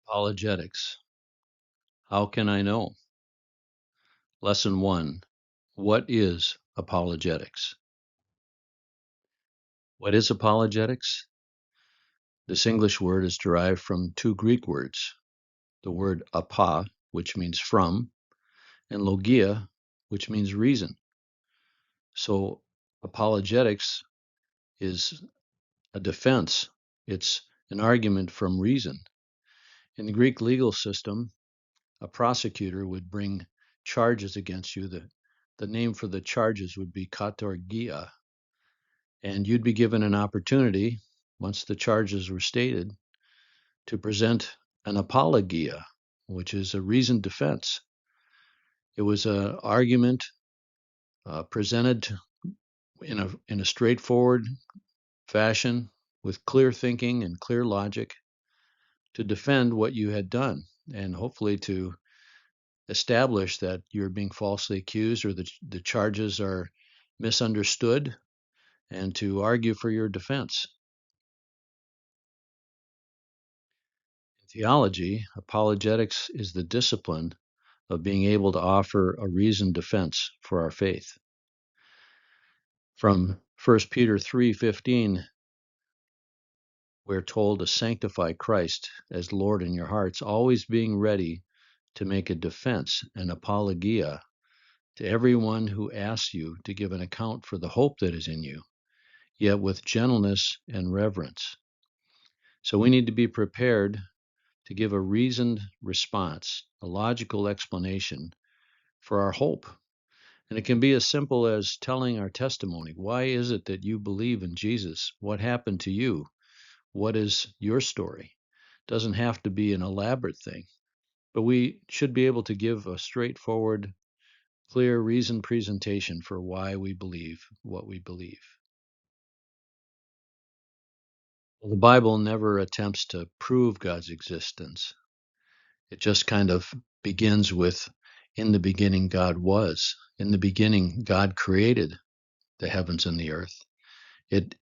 Apologetics. How can I know? Lesson 1. What is apologetics? What is apologetics? This English word is derived from two Greek words, the word apa, which means from, and logia, which means reason. So apologetics is a defense. It's an argument from reason. In the Greek legal system, a prosecutor would bring charges against you. The name for the charges would be katargia, and you'd be given an opportunity, once the charges were stated, to present an apologia, which is a reasoned defense. It was an argument presented in a straightforward fashion with clear thinking and clear logic to defend what you had done, and hopefully to establish that you're being falsely accused or the charges are misunderstood, and to argue for your defense. In theology, apologetics is the discipline of being able to offer a reasoned defense for our faith. From 1 Peter 3:15, we're told to sanctify Christ as Lord in your hearts, always being ready to make a defense, an apologia, to everyone who asks you to give an account for the hope that is in you, yet with gentleness and reverence. So we need to be prepared to give a reasoned response, a logical explanation for our hope. And it can be as simple as telling our testimony. Why is it that you believe in Jesus? What happened to you? What is your story? It doesn't have to be an elaborate thing, but we should be able to give a straightforward, clear, reasoned presentation for why we believe what we believe. Well, the Bible never attempts to prove God's existence. It just kind of begins with, in the beginning, God was. In the beginning, God created the heavens and the earth. It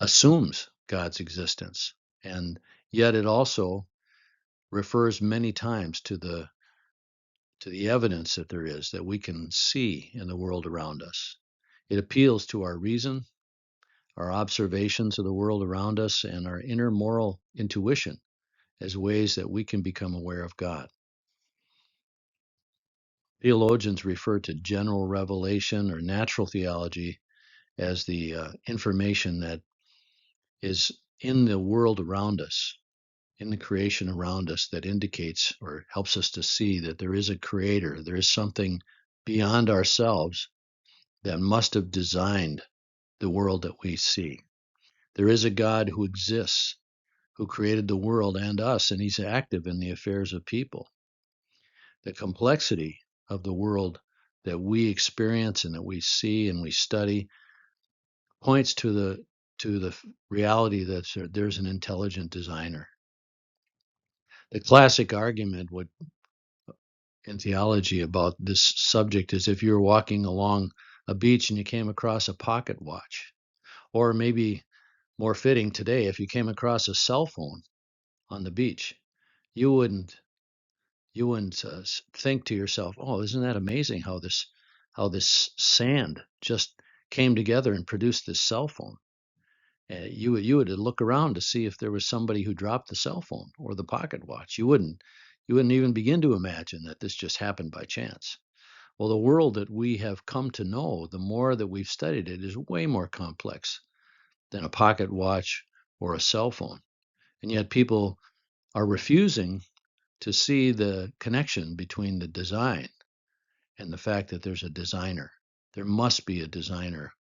assumes God's existence, and yet it also refers many times to the evidence that there is, that we can see in the world around us. It appeals to our reason, our observations of the world around us, and our inner moral intuition as ways that we can become aware of God. Theologians refer to general revelation or natural theology as the information that is in the world around us, in the creation around us, that indicates or helps us to see that there is a creator, there is something beyond ourselves that must have designed the world that we see. There is a God who exists, who created the world and us, and he's active in the affairs of people. The complexity of the world that we experience and that we see and we study points to the reality that there's an intelligent designer. The classic argument in theology about this subject is if you were walking along a beach and you came across a pocket watch, or maybe more fitting today, if you came across a cell phone on the beach, you wouldn't think to yourself, "Oh, isn't that amazing how this sand just came together and produced this cell phone?" You would look around to see if there was somebody who dropped the cell phone or the pocket watch. You wouldn't even begin to imagine that this just happened by chance. Well, the world that we have come to know, the more that we've studied it, is way more complex than a pocket watch or a cell phone. And yet people are refusing to see the connection between the design and the fact that there's a designer. There must be a designer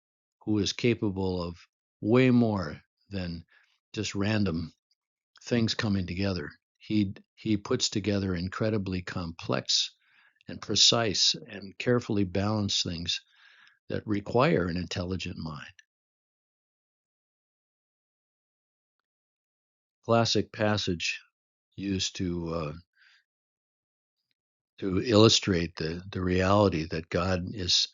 who is capable of way more than just random things coming together. He puts together incredibly complex and precise and carefully balanced things that require an intelligent mind. Classic passage used to illustrate the reality that God is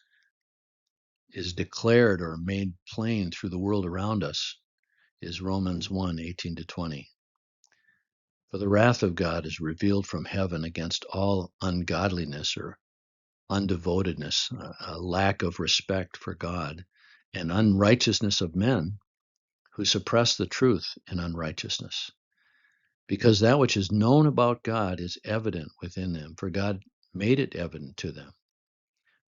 declared or made plain through the world around us is Romans 1:18-20. For the wrath of God is revealed from heaven against all ungodliness or undevotedness, a lack of respect for God, and unrighteousness of men who suppress the truth in unrighteousness. Because that which is known about God is evident within them, for God made it evident to them.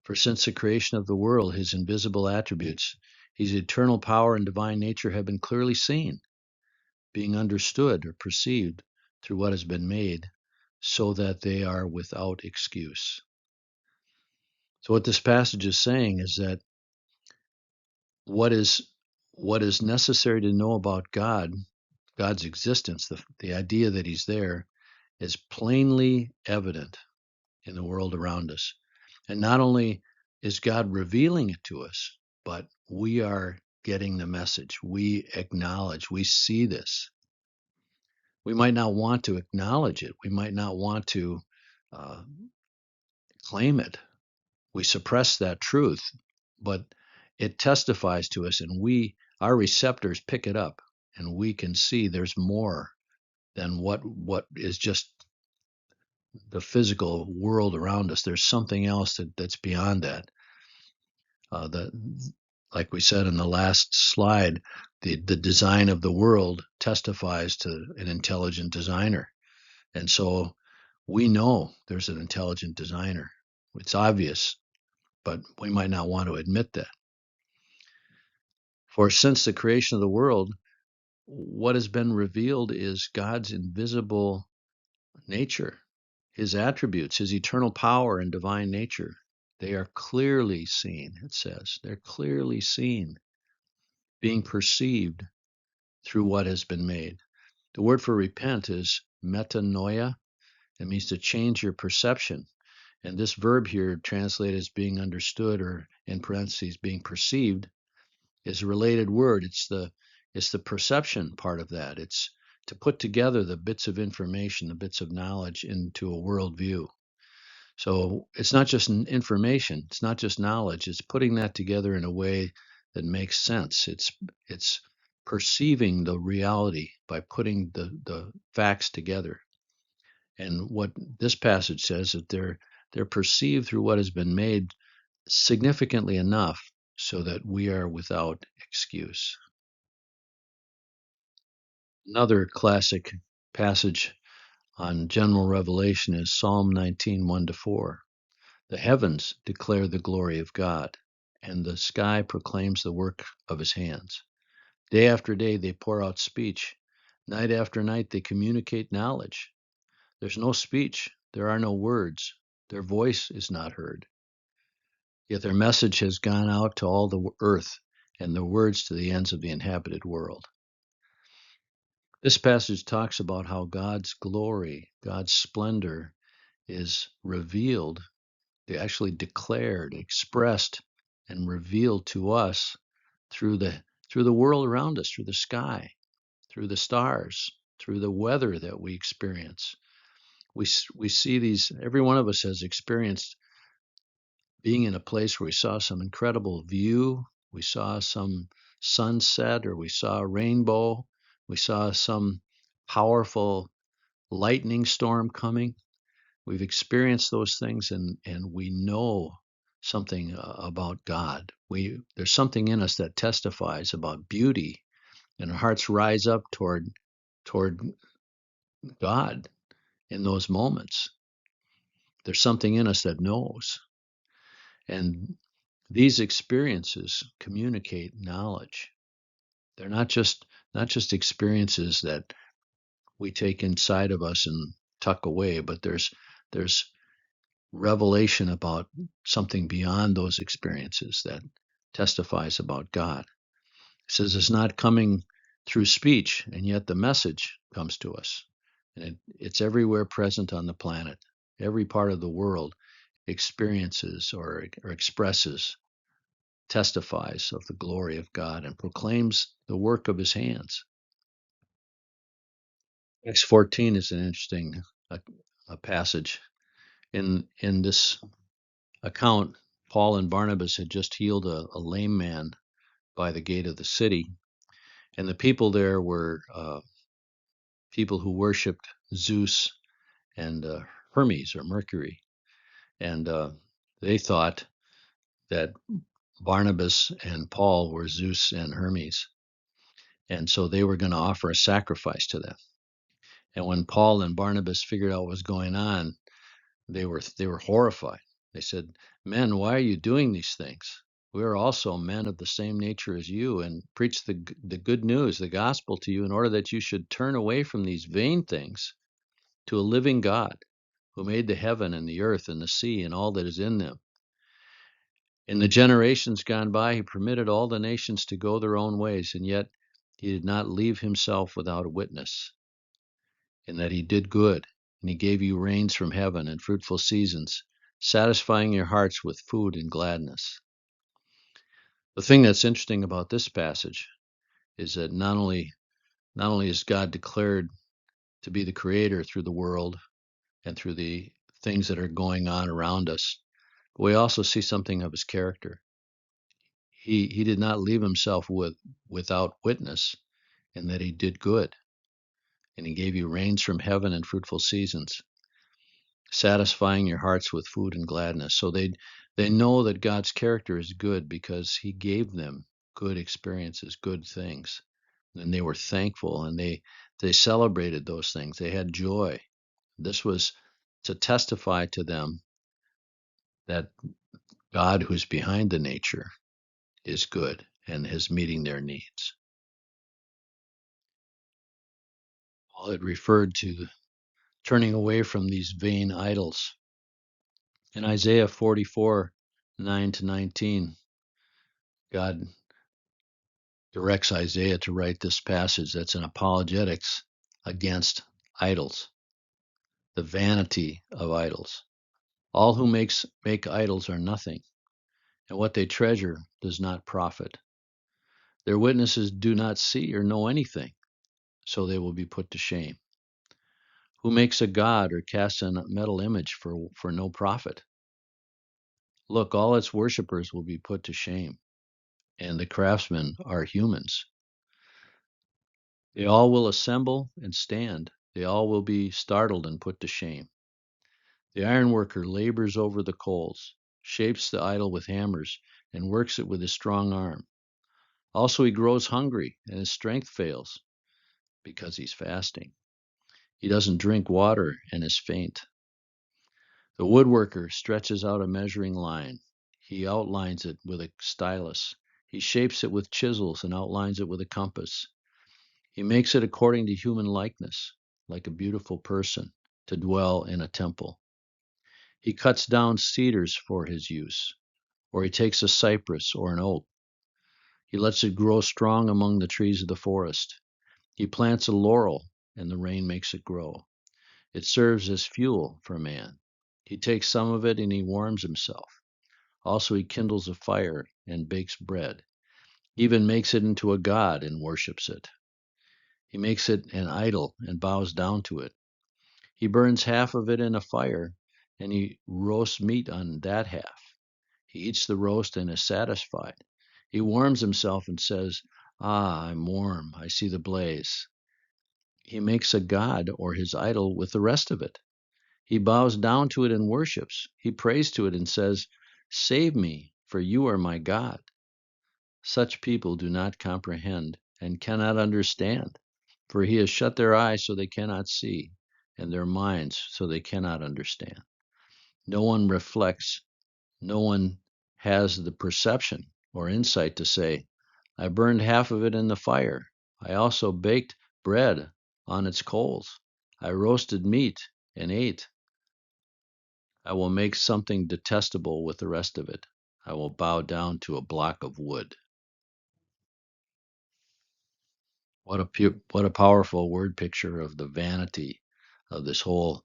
For since the creation of the world, his invisible attributes, his eternal power and divine nature have been clearly seen, being understood or perceived through what has been made, so that they are without excuse. So what this passage is saying is that what is necessary to know about God, God's existence, the idea that he's there, is plainly evident in the world around us. And not only is God revealing it to us, but we are getting the message. We acknowledge, we see this. We might not want to acknowledge it. We might not want to uh, claim it. We suppress that truth, but it testifies to us, and our receptors pick it up, and we can see there's more than what is just the physical world around us. There's something else that's beyond that. The Like we said in the last slide, the design of the world testifies to an intelligent designer, and so we know there's an intelligent designer. It's obvious, but we might not want to admit that. For since the creation of the world, what has been revealed is God's invisible nature, his attributes, his eternal power and divine nature. They are clearly seen, it says. They're clearly seen, being perceived through what has been made. The word for repent is metanoia. It means to change your perception. And this verb here, translated as being understood, or in parentheses, being perceived, is a related word. It's the perception part of that. It's to put together the bits of information, the bits of knowledge into a worldview. So it's not just information, it's not just knowledge, it's putting that together in a way that makes sense. It's perceiving the reality by putting the facts together. And what this passage says that they're perceived through what has been made significantly enough so that we are without excuse. Another classic passage on general revelation is Psalm 19, 1-4. The heavens declare the glory of God, and the sky proclaims the work of his hands. Day after day they pour out speech. Night after night they communicate knowledge. There's no speech, there are no words. Their voice is not heard. Yet their message has gone out to all the earth, and their words to the ends of the inhabited world. This passage talks about how God's glory, God's splendor is revealed, actually declared, expressed, and revealed to us through the world around us, through the sky, through the stars, through the weather that we experience. We see these, every one of us has experienced being in a place where we saw some incredible view, we saw some sunset, or we saw a rainbow, we saw some powerful lightning storm coming. We've experienced those things, and we know something about God. There's something in us that testifies about beauty, and our hearts rise up toward God in those moments. There's something in us that knows. And these experiences communicate knowledge. They're not just experiences that we take inside of us and tuck away, but there's revelation about something beyond those experiences that testifies about God. It says it's not coming through speech, and yet the message comes to us. And it's everywhere present on the planet. Every part of the world experiences or expresses, testifies of the glory of God and proclaims the work of his hands. Acts 14 is an interesting a passage. In this account, Paul and Barnabas had just healed a lame man by the gate of the city, and the people there were people who worshipped Zeus and Hermes or Mercury. And they thought that Barnabas and Paul were Zeus and Hermes. And so they were going to offer a sacrifice to them. And when Paul and Barnabas figured out what was going on, they were horrified. They said, "Men, why are you doing these things? We are also men of the same nature as you, and preach the good news, the gospel to you, in order that you should turn away from these vain things to a living God, who made the heaven and the earth and the sea and all that is in them. In the generations gone by, he permitted all the nations to go their own ways, and yet he did not leave himself without a witness, in that he did good, and he gave you rains from heaven and fruitful seasons, satisfying your hearts with food and gladness." The thing that's interesting about this passage is that not only is God declared to be the creator through the world and through the things that are going on around us, but we also see something of his character. He did not leave himself without witness, in that he did good, and he gave you rains from heaven and fruitful seasons, satisfying your hearts with food and gladness. So they know that God's character is good because he gave them good experiences, good things. And they were thankful, and they celebrated those things. They had joy. This was to testify to them that God, who's behind the nature, is good and is meeting their needs. Paul had referred to turning away from these vain idols. In Isaiah 44, 9 to 19, God directs Isaiah to write this passage that's an apologetics against idols, the vanity of idols. All who make idols are nothing, and what they treasure does not profit. Their witnesses do not see or know anything, so they will be put to shame. Who makes a god or casts a metal image for no profit? Look, all its worshippers will be put to shame, and the craftsmen are humans. They all will assemble and stand. They all will be startled and put to shame. The ironworker labors over the coals, shapes the idol with hammers, and works it with his strong arm. Also, he grows hungry, and his strength fails because he's fasting. He doesn't drink water and is faint. The woodworker stretches out a measuring line. He outlines it with a stylus. He shapes it with chisels and outlines it with a compass. He makes it according to human likeness, like a beautiful person, to dwell in a temple. He cuts down cedars for his use, or he takes a cypress or an oak. He lets it grow strong among the trees of the forest. He plants a laurel, and the rain makes it grow. It serves as fuel for man. He takes some of it and he warms himself. Also, he kindles a fire and bakes bread. He even makes it into a god and worships it. He makes it an idol and bows down to it. He burns half of it in a fire, and he roasts meat on that half. He eats the roast and is satisfied. He warms himself and says, "Ah, I'm warm. I see the blaze." He makes a god or his idol with the rest of it. He bows down to it and worships. He prays to it and says, "Save me, for you are my God." Such people do not comprehend and cannot understand, for he has shut their eyes so they cannot see, and their minds so they cannot understand. No one reflects, no one has the perception or insight to say, "I burned half of it in the fire. I also baked bread on its coals. I roasted meat and ate. I will make something detestable with the rest of it. I will bow down to a block of wood." What a powerful word picture of the vanity of this whole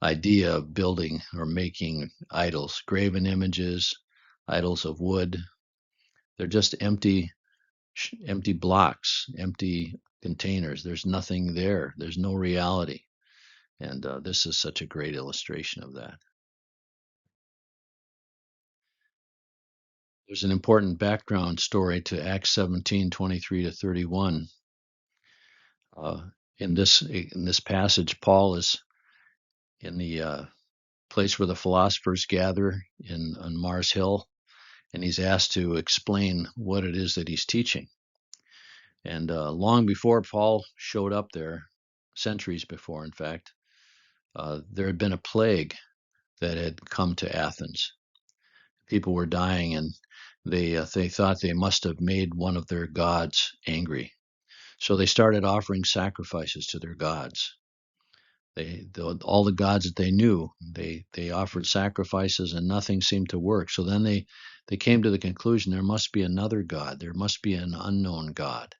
idea of building or making idols, graven images, idols of wood. They're just empty blocks, empty containers. There's nothing there. There's no reality. And this is such a great illustration of that. There's an important background story to Acts 17:23 to 31. In this passage, Paul is in the place where the philosophers gather on Mars Hill, and he's asked to explain what it is that he's teaching. And long before Paul showed up there, centuries before, in fact, there had been a plague that had come to Athens. People were dying, and they thought they must have made one of their gods angry. So they started offering sacrifices to their gods. All the gods that they knew, they offered sacrifices, and nothing seemed to work. So then they came to the conclusion there must be another god. There must be an unknown god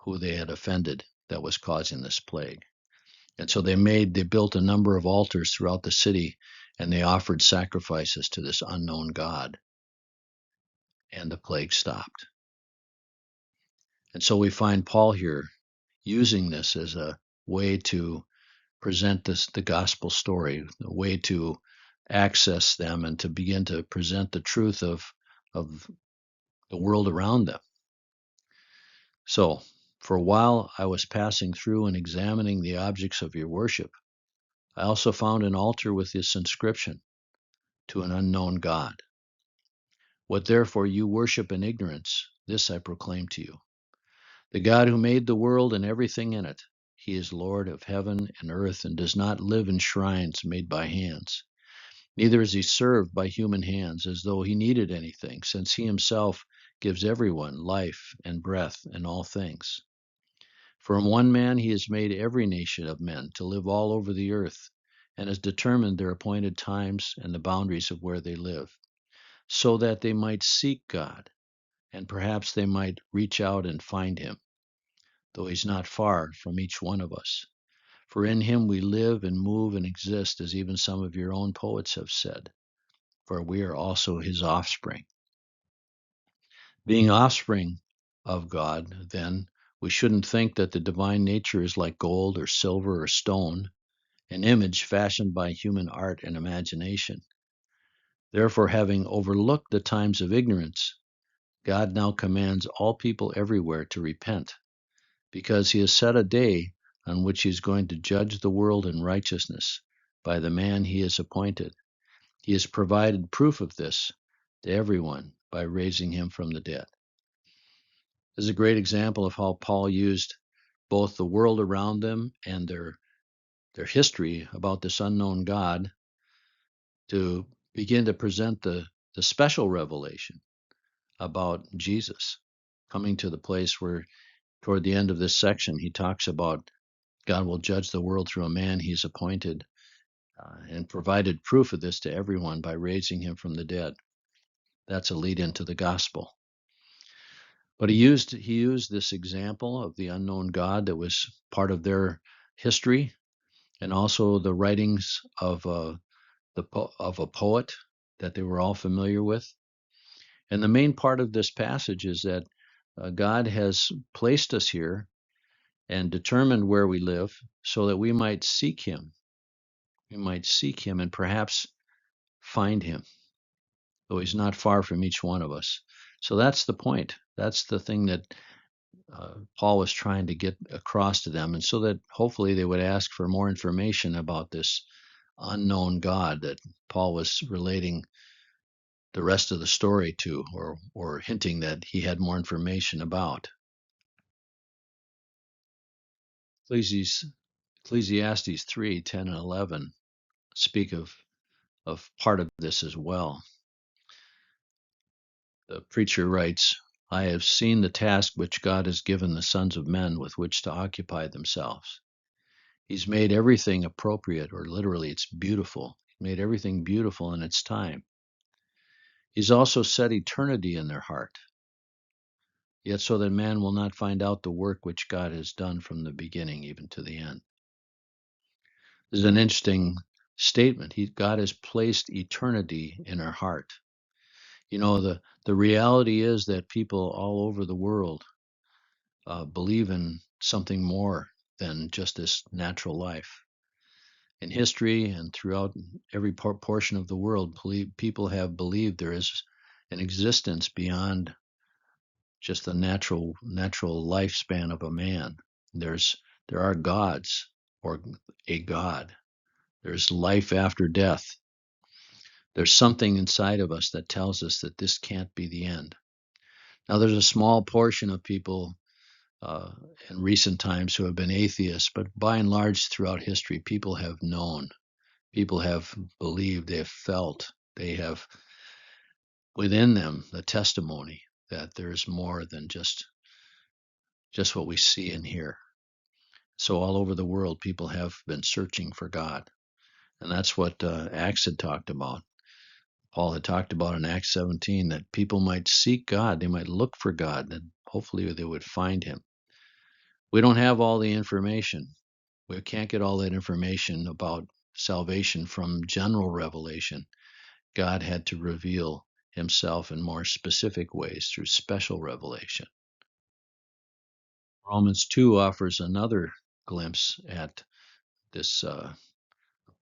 who they had offended that was causing this plague. And so they built a number of altars throughout the city, and they offered sacrifices to this unknown god, and the plague stopped. And so we find Paul here using this as a way to present the gospel story, a way to access them and to begin to present the truth of the world around them. So, for a while I was passing through and examining the objects of your worship. I also found an altar with this inscription, to an unknown God. What therefore you worship in ignorance, this I proclaim to you. The God who made the world and everything in it, he is Lord of heaven and earth and does not live in shrines made by hands. Neither is he served by human hands as though he needed anything, since he himself gives everyone life and breath and all things. From one man he has made every nation of men to live all over the earth, and has determined their appointed times and the boundaries of where they live, so that they might seek God, and perhaps they might reach out and find him, though he's not far from each one of us. For in him we live and move and exist, as even some of your own poets have said, for we are also his offspring. Being offspring of God, then, we shouldn't think that the divine nature is like gold or silver or stone, an image fashioned by human art and imagination. Therefore, having overlooked the times of ignorance, God now commands all people everywhere to repent, because he has set a day on which he is going to judge the world in righteousness by the man he has appointed. He has provided proof of this to everyone by raising him from the dead. This is a great example of how Paul used both the world around them and their history about this unknown God to begin to present the special revelation about Jesus, coming to the place where toward the end of this section he talks about God will judge the world through a man he's appointed, and provided proof of this to everyone by raising him from the dead. That's a lead into the gospel. But he used this example of the unknown God that was part of their history, and also the writings of a poet that they were all familiar with. And the main part of this passage is that God has placed us here and determined where we live so that we might seek him. We might seek him and perhaps find him, though he's not far from each one of us. So that's the point. That's the thing that Paul was trying to get across to them, and so that hopefully they would ask for more information about this unknown God that Paul was relating the rest of the story to, or hinting that he had more information about. Ecclesiastes 3:10 and 11 speak of part of this as well. The preacher writes, I have seen the task which God has given the sons of men with which to occupy themselves. He's made everything appropriate, or literally, it's beautiful. He made everything beautiful in its time. He's also set eternity in their heart, yet so that man will not find out the work which God has done from the beginning even to the end. This is an interesting statement. God has placed eternity in our heart. You know, the reality is that people all over the world believe in something more than just this natural life. In history and throughout every portion of the world, people have believed there is an existence beyond just the natural lifespan of a man. There's There are gods, or a God. There's life after death. There's something inside of us that tells us that this can't be the end. Now, there's a small portion of people uh, in recent times who have been atheists, but by and large throughout history, people have known, people have believed, they have felt, they have within them the testimony that there's more than just what we see and hear. So all over the world, people have been searching for God, and that's what Acts had talked about. Paul had talked about in Acts 17 that people might seek God, they might look for God, that hopefully they would find him. We don't have all the information. We can't get all that information about salvation from general revelation. God had to reveal himself in more specific ways through special revelation. Romans 2 offers another glimpse at this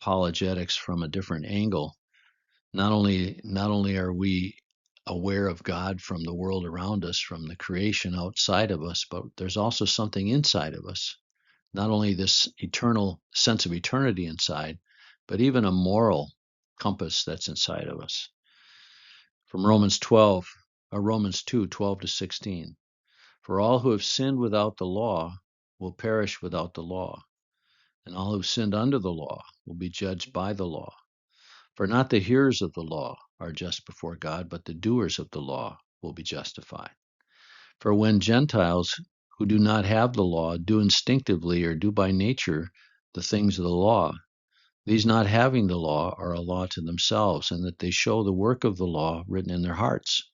apologetics from a different angle. Not only are we aware of God from the world around us, from the creation outside of us, but there's also something inside of us. Not only this eternal sense of eternity inside, but even a moral compass that's inside of us. From Romans 2:12 to 16. For all who have sinned without the law will perish without the law, and all who have sinned under the law will be judged by the law. For not the hearers of the law are just before God, but the doers of the law will be justified. For when Gentiles who do not have the law do instinctively or do by nature the things of the law, these not having the law are a law to themselves, and that they show the work of the law written in their hearts,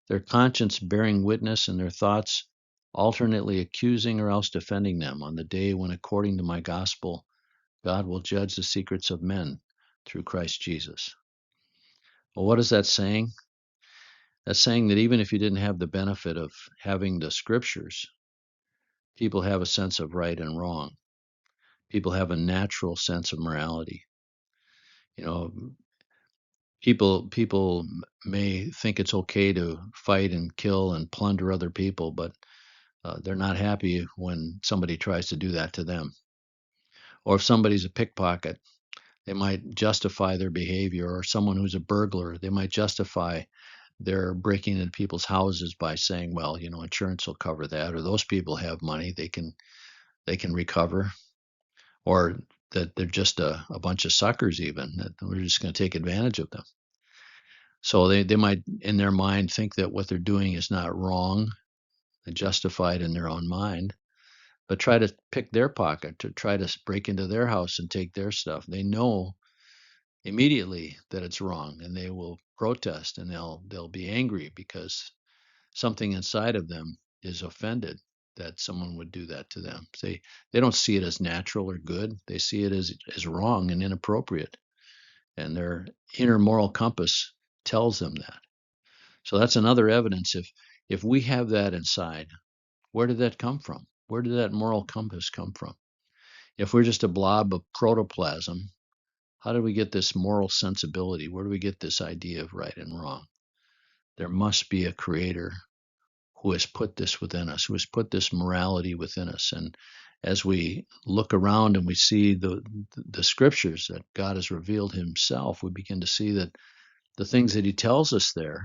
their conscience bearing witness, and their thoughts alternately accusing or else defending them on the day when, according to my gospel, God will judge the secrets of men through Christ Jesus. Well, what is that saying? That's saying that even if you didn't have the benefit of having the scriptures, people have a sense of right and wrong. People have a natural sense of morality. You know, people may think it's okay to fight and kill and plunder other people, but they're not happy when somebody tries to do that to them. Or if somebody's a pickpocket, they might justify their behavior, or someone who's a burglar, they might justify their breaking into people's houses by saying, well, insurance will cover that, or those people have money, they can recover, or that they're just a bunch of suckers, even that we're just going to take advantage of them. So they might in their mind think that what they're doing is not wrong, justified in their own mind, but try to pick their pocket, to try to break into their house and take their stuff. They know immediately that it's wrong, and they will protest, and they'll be angry because something inside of them is offended that someone would do that to them. They don't see it as natural or good. They see it as wrong and inappropriate, and their inner moral compass tells them that. So that's another evidence. If we have that inside, where did that come from? Where did that moral compass come from? If we're just a blob of protoplasm, how do we get this moral sensibility? Where do we get this idea of right and wrong? There must be a creator who has put this within us, who has put this morality within us. And as we look around and we see the scriptures that God has revealed himself, we begin to see that the things that he tells us there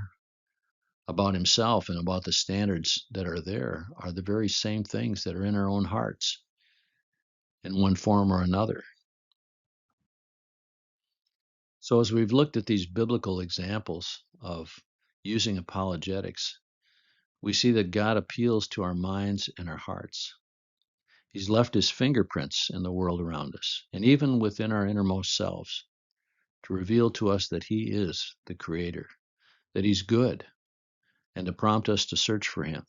about himself and about the standards that are there are the very same things that are in our own hearts in one form or another. So as we've looked at these biblical examples of using apologetics, we see that God appeals to our minds and our hearts. He's left his fingerprints in the world around us, and even within our innermost selves, to reveal to us that he is the creator, that he's good, and to prompt us to search for him.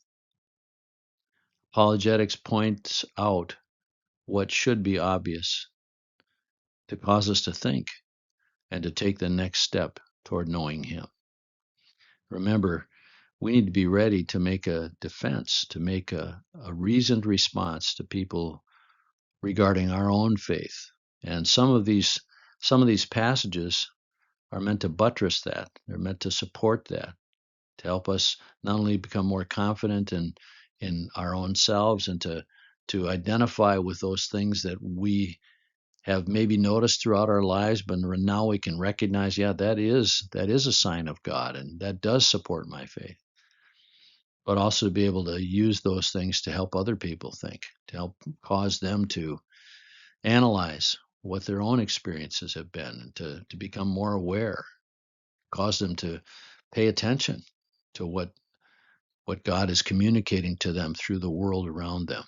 Apologetics points out what should be obvious, to cause us to think and to take the next step toward knowing him. Remember, we need to be ready to make a defense, to make a reasoned response to people regarding our own faith. And some of these passages are meant to buttress that. They're meant to support that, to help us not only become more confident in our own selves and to to identify with those things that we have maybe noticed throughout our lives, but now we can recognize, yeah, that is a sign of God, and that does support my faith. But also to be able to use those things to help other people think, to help cause them to analyze what their own experiences have been, and to become more aware, cause them to pay attention to what God is communicating to them through the world around them.